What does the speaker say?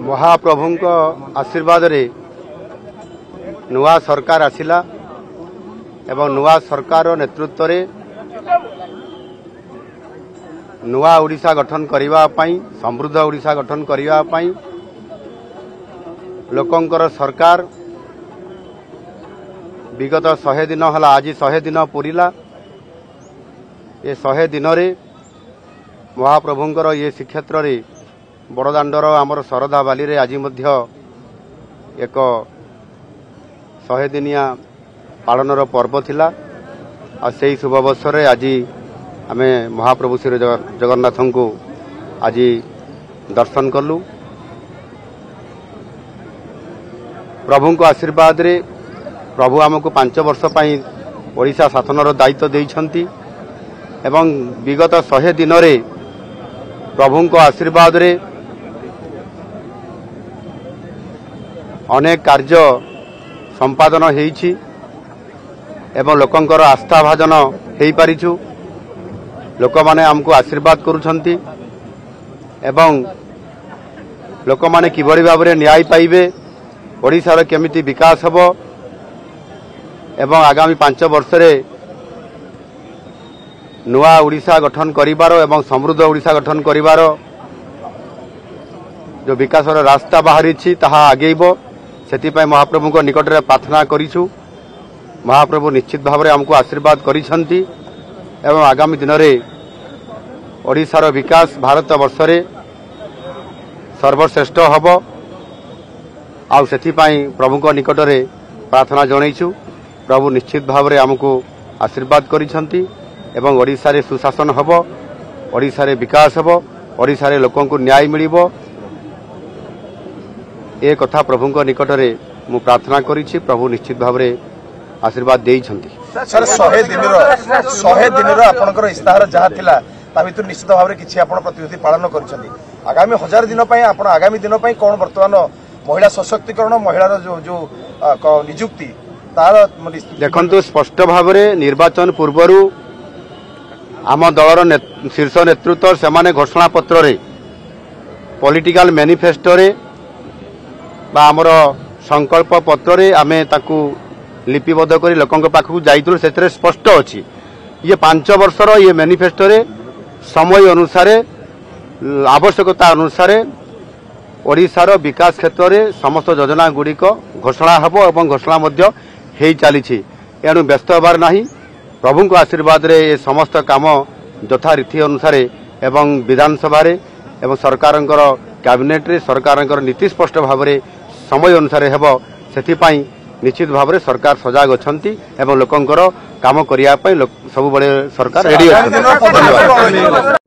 महाप्रभु आशीर्वाद रे नुआ सरकार आसिला एवं नुआ सरकार नेतृत्व रे नुआ ओडिशा गठन करिवा पई समृद्ध ओडिशा गठन करिवा पई लोकंकर सरकार विगत 100 दिन हला आज 100 दिन पूरिला। ये 100 दिन रे महाप्रभुंकर ये श्रीक्षेत्र रे बड़दाण्डर आमर शरधा बाली रे आज मध्य एक 100 दिनिया पालनर पर्व थिला। आ सेही शुभ अवसर रे आज आमे महाप्रभु श्री जगन्नाथ को आज दर्शन कलु। प्रभु को आशीर्वाद रे प्रभु आमको 5 वर्ष पई ओडिशा शासनर दायित्व देइछंती एवं विगत 100 दिन रे प्रभु को आशीर्वाद रे अनेक कार्य संपादन हेइछि एवं लोकंकर आस्था भाजन हेइ पारिछु। लोक माने हमको आशीर्वाद करूछंती एवं लोक माने किभଳି भाबरे न्याय पाइबे, ओडिशार केमिति विकास हबो एवं आगामी 5 वर्ष रे नुआ ओडिशा गठन करिवार एवं समृद्ध ओडिशा गठन करिवार जो विकासर रास्ता बाहरी ताहा आगेइबो। सेतिपय महाप्रभु को निकट रे प्रार्थना करिछु। महाप्रभु निश्चित भाव रे हमको आशीर्वाद करिसंती एवं आगामी दिन रे ओडिशार विकास भारत वर्ष रे सर्वश्रेष्ठ हबो। आउ सेतिपय प्रभु को निकट रे प्रार्थना जणैछु। प्रभु निश्चित भाव रे हमको आशीर्वाद करिसंती एवं ओडिशा रे सुशासन हबो, ओडिशा रे विकास हबो, ओडिशा रे लोकन को न्याय मिलिबो। ए कथा प्रभु को निकट रे मु प्रार्थना करिछि। प्रभु निश्चित भाव रे आशीर्वाद देइछंती। सर 100 दिन आपनकर इस्ताहार जहा थिला ता भितर निश्चित भाव रे किछि आपन प्रतिनिधि पालन करिसंती। आगामी 1000 दिन पई आपन आगामी दिन पई कोन वर्तमान महिला सशक्तिकरण महिलार जो नियुक्ति तार देखंतु स्पष्ट भाव रे निर्वाचन पूर्वरु आम दलर शीर्ष नेतृत्व से घोषणा पत्र रे पॉलिटिकल मैनिफेस्टो रे बा आमर संकल्प पत्र रे आमे ताकू लिपिबद्ध करी लोकंक पाखु जाइतु। सेतरे स्पष्ट अछि ये 5 वर्षर ये मैनिफेस्टो रे समय अनुसार आवश्यकता अनुसार ओडिशार विकास क्षेत्र रे समस्त योजना गुड़िक घोषणा हबो एवं घोषणा मध्य हेइ चलीछि। एणु व्यस्त होबार नाही। प्रभु को आशीर्वाद रे ये समस्त काम यथा रीति अनुसार एवं विधानसभा रे एवं सरकारंकर कैबिनेट रे सरकारंकर नीति स्पष्ट भाव रे समय अनुसार हेबो। सेथिपई निश्चित भाव रे सरकार सजाग अछंती एवं लोकंकर काम करिया पई सब बळे सरकार रेडी अछि।